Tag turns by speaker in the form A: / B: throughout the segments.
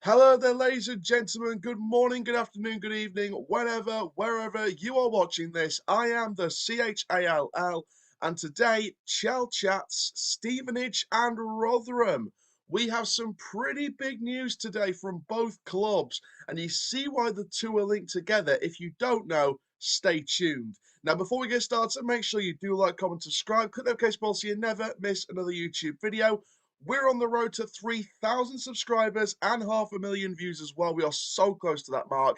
A: Hello there, ladies and gentlemen. Good morning, good afternoon, good evening, wherever you are watching this. I am the CHALL, and today, Chall chats Stevenage and Rotherham. We have some pretty big news today from both clubs, and you see why the two are linked together. If you don't know, stay tuned. Now, before we get started, make sure you do like, comment, subscribe, click the notification bell so you never miss another YouTube video. We're on the road to 3,000 subscribers and 500,000 views as well. We are so close to that mark.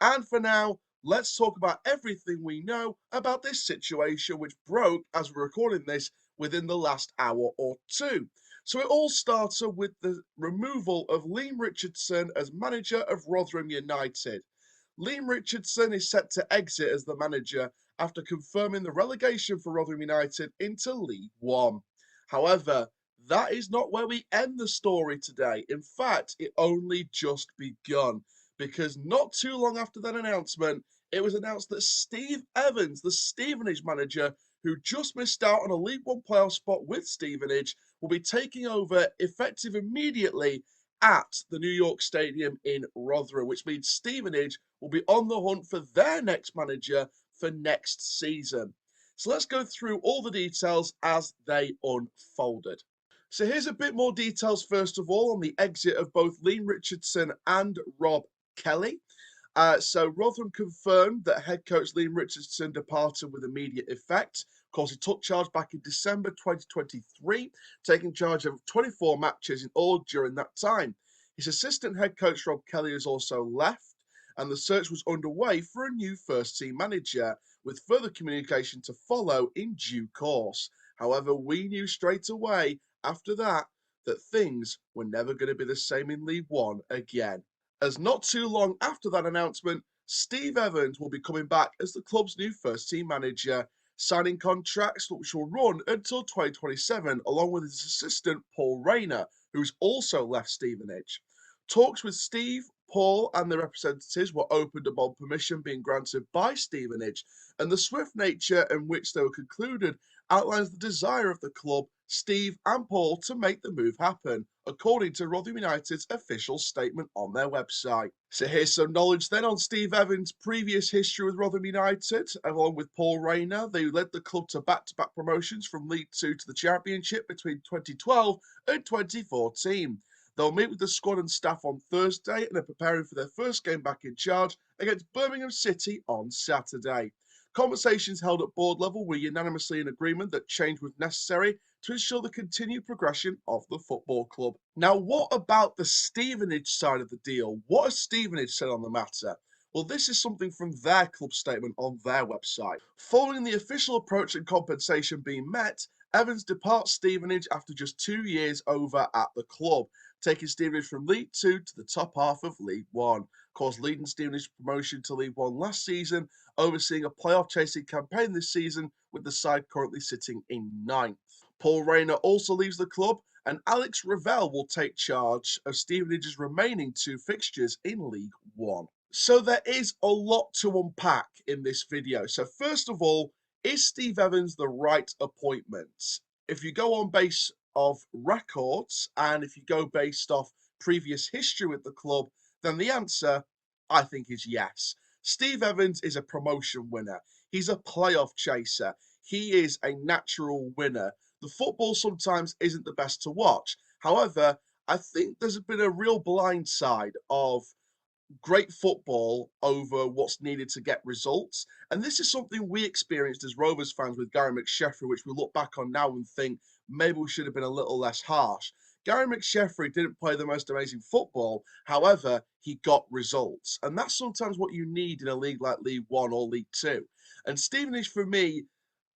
A: And for now, let's talk about everything we know about this situation, which broke as we're recording this within the last hour or two. So it all started with the removal of Leam Richardson as manager of Rotherham United. Leam Richardson is set to exit as the manager after confirming the relegation for Rotherham United into League One. However, that is not where we end the story today. In fact, it only just begun, because not too long after that announcement, it was announced that Steve Evans, the Stevenage manager, who just missed out on a League One playoff spot with Stevenage, will be taking over effective immediately at the New York Stadium in Rotherham, which means Stevenage will be on the hunt for their next manager for next season. So let's go through all the details as they unfolded. So here's a bit more details, first of all, on the exit of both Leam Richardson and Rob Kelly. So Rotherham confirmed that head coach Leam Richardson departed with immediate effect. Of course, he took charge back in December 2023, taking charge of 24 matches in all during that time. His assistant head coach Rob Kelly has also left, and the search was underway for a new first-team manager, with further communication to follow in due course. However, we knew straight away after that things were never going to be the same in League One again, as not too long after that announcement, Steve Evans will be coming back as the club's new first-team manager, signing contracts which will run until 2027, along with his assistant Paul Rayner, who's also left Stevenage. Talks with Steve, Paul and their representatives were opened upon permission being granted by Stevenage, and the swift nature in which they were concluded outlines the desire of the club, Steve and Paul, to make the move happen, according to Rotherham United's official statement on their website. So here's some knowledge then on Steve Evans' previous history with Rotherham United, along with Paul Rayner. They led the club to back-to-back promotions from League Two to the Championship between 2012 and 2014. They'll meet with the squad and staff on Thursday and are preparing for their first game back in charge against Birmingham City on Saturday. Conversations held at board level were unanimously in agreement that change was necessary to ensure the continued progression of the football club. Now, what about the Stevenage side of the deal? What has Stevenage said on the matter? Well, this is something from their club statement on their website. Following the official approach and compensation being met, Evans departs Stevenage after just 2 years over at the club, taking Stevenage from League Two to the top half of League One. Of course, leading Stevenage promotion to League One last season, overseeing a playoff chasing campaign this season, with the side currently sitting in ninth. Paul Rayner also leaves the club, and Alex Ravel will take charge of Stevenage's remaining two fixtures in League One. So there is a lot to unpack in this video. So first of all, is Steve Evans the right appointment? If you go on base of records and if you go based off previous history with the club, then the answer, I think, is yes. Steve Evans is a promotion winner. He's a playoff chaser. He is a natural winner. The football sometimes isn't the best to watch. However, I think there's been a real blind side of great football over what's needed to get results. And this is something we experienced as Rovers fans with Gary McSheffrey, which we look back on now and think maybe we should have been a little less harsh. Gary McSheffrey didn't play the most amazing football. However, he got results. And that's sometimes what you need in a league like League One or League Two. And Stevenage, for me,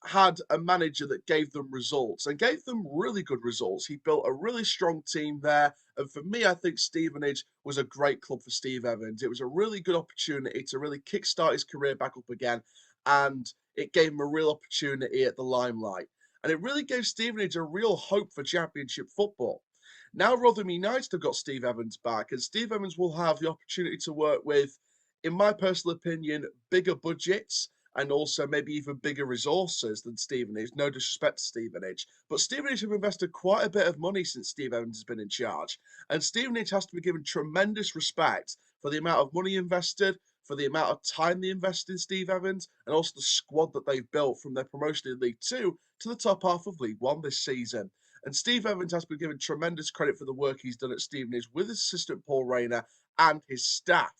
A: had a manager that gave them results and gave them really good results. He built a really strong team there. And for me, I think Stevenage was a great club for Steve Evans. It was a really good opportunity to really kickstart his career back up again. And it gave him a real opportunity at the limelight. And it really gave Stevenage a real hope for championship football. Now Rotherham United have got Steve Evans back, and Steve Evans will have the opportunity to work with, in my personal opinion, bigger budgets and also maybe even bigger resources than Stevenage. No disrespect to Stevenage, but Stevenage have invested quite a bit of money since Steve Evans has been in charge, and Stevenage has to be given tremendous respect for the amount of money invested, for the amount of time they invested in Steve Evans, and also the squad that they've built from their promotion in League Two to the top half of League One this season. And Steve Evans has been given tremendous credit for the work he's done at Stevenage with his assistant Paul Rayner and his staff.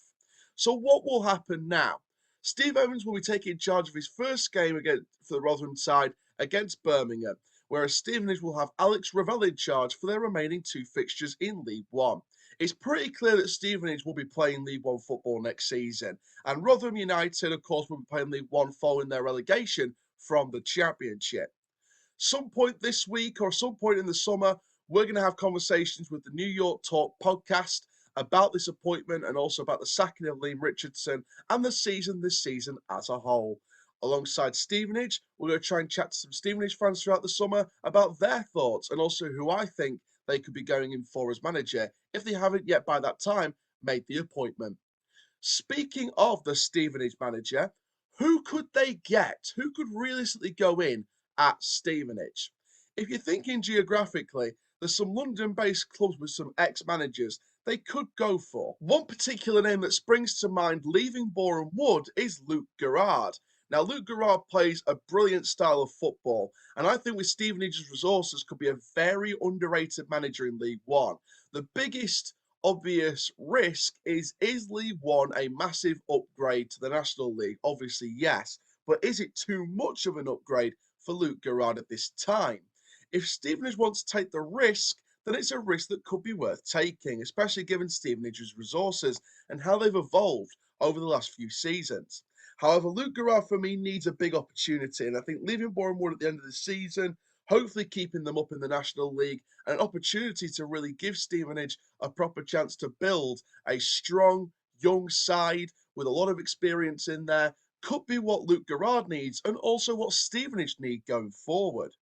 A: So what will happen now? Steve Evans will be taking charge of his first game against for the Rotherham side against Birmingham, whereas Stevenage will have Alex Ravel in charge for their remaining two fixtures in League One. It's pretty clear that Stevenage will be playing League One football next season, and Rotherham United, of course, will be playing League One following their relegation from the Championship. Some point this week or some point in the summer, we're going to have conversations with the New York Talk podcast about this appointment and also about the sacking of Leam Richardson and the season this season as a whole. Alongside Stevenage, we're going to try and chat to some Stevenage fans throughout the summer about their thoughts and also who I think they could be going in for as manager if they haven't yet by that time made the appointment. Speaking of the Stevenage manager, who could they get? Who could realistically go in at Stevenage? If you're thinking geographically, there's some London-based clubs with some ex-managers they could go for. One particular name that springs to mind leaving Boreham Wood is Luke Garrard. Now, Luke Garrard plays a brilliant style of football, and I think with Stevenage's resources could be a very underrated manager in League One. The biggest obvious risk is League One a massive upgrade to the National League? Obviously, yes. But is it too much of an upgrade for Luke Garrard at this time? If Stevenage wants to take the risk, then it's a risk that could be worth taking, especially given Stevenage's resources and how they've evolved over the last few seasons. However, Luke Garrard for me needs a big opportunity, and I think leaving Boreham Wood at the end of the season, hopefully keeping them up in the National League, and an opportunity to really give Stevenage a proper chance to build a strong, young side with a lot of experience in there, could be what Luke Garrard needs and also what Stevenage need going forward.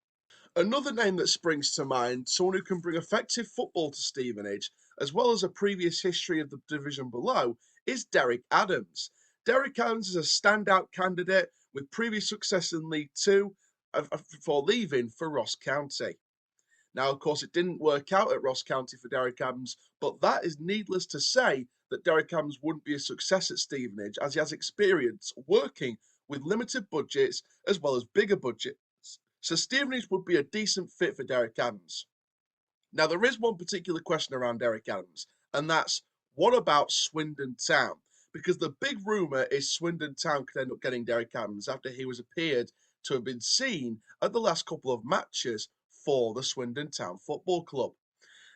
A: Another name that springs to mind, someone who can bring effective football to Stevenage, as well as a previous history of the division below, is Derek Adams. Derek Adams is a standout candidate with previous success in League Two before leaving for Ross County. Now, of course, it didn't work out at Ross County for Derek Adams, but that is needless to say that Derek Adams wouldn't be a success at Stevenage as he has experience working with limited budgets as well as bigger budgets. So Stevenage would be a decent fit for Derek Adams. Now, there is one particular question around Derek Adams, and that's what about Swindon Town? Because the big rumour is Swindon Town could end up getting Derek Adams after he was appeared to have been seen at the last couple of matches for the Swindon Town Football Club.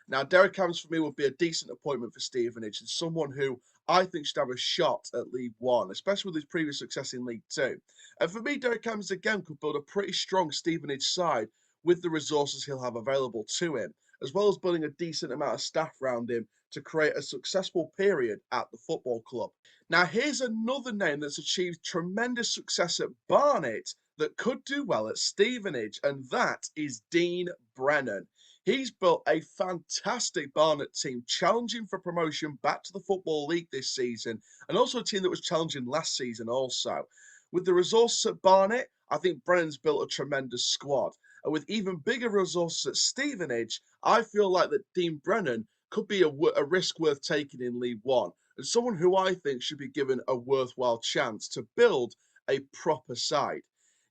A: Now, Derek Adams for me would be a decent appointment for Stevenage and someone who I think should have a shot at League One, especially with his previous success in League Two. And for me, Derek Adams again could build a pretty strong Stevenage side with the resources he'll have available to him, as well as building a decent amount of staff around him to create a successful period at the football club. Now, here's another name that's achieved tremendous success at Barnet that could do well at Stevenage, and that is Dean Brennan. He's built a fantastic Barnet team, challenging for promotion back to the Football League this season, and also a team that was challenging last season also. With the resources at Barnet, I think Brennan's built a tremendous squad. And with even bigger resources at Stevenage, I feel like that Dean Brennan could be a risk worth taking in League One, and someone who I think should be given a worthwhile chance to build a proper side.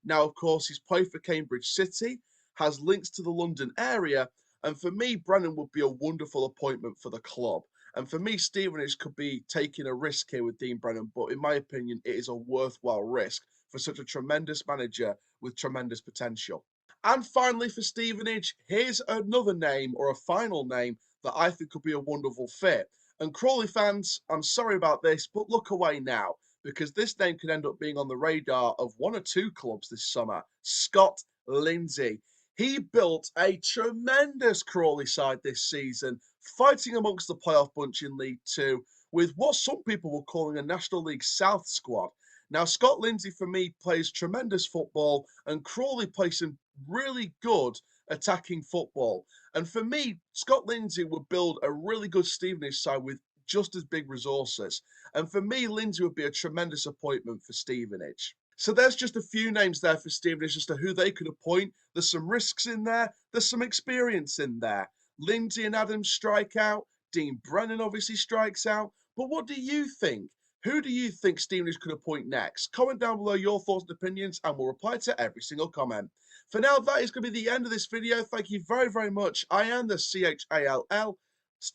A: Now, of course, he's played for Cambridge City, has links to the London area, and for me, Brennan would be a wonderful appointment for the club. And for me, Stevenage could be taking a risk here with Dean Brennan, but in my opinion, it is a worthwhile risk for such a tremendous manager with tremendous potential. And finally, for Stevenage, here's another name or a final name that I think could be a wonderful fit. And Crawley fans, I'm sorry about this, but look away now, because this name could end up being on the radar of one or two clubs this summer. Scott Lindsay. He built a tremendous Crawley side this season, fighting amongst the playoff bunch in League Two with what some people were calling a National League South squad. Now, Scott Lindsay, for me, plays tremendous football, and Crawley plays some really good attacking football. And for me, Scott Lindsay would build a really good Stevenage side with just as big resources. And for me, Lindsay would be a tremendous appointment for Stevenage. So there's just a few names there for Stevenage as to who they could appoint. There's some risks in there. There's some experience in there. Lindsay and Adams strike out. Dean Brennan obviously strikes out. But what do you think? Who do you think Stevenage could appoint next? Comment down below your thoughts and opinions, and we'll reply to every single comment. For now, that is going to be the end of this video. Thank you very, very much. I am the CHALL.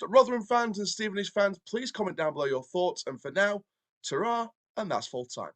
A: Rotherham fans and Stevenage fans, please comment down below your thoughts. And for now, ta-ra, and that's full time.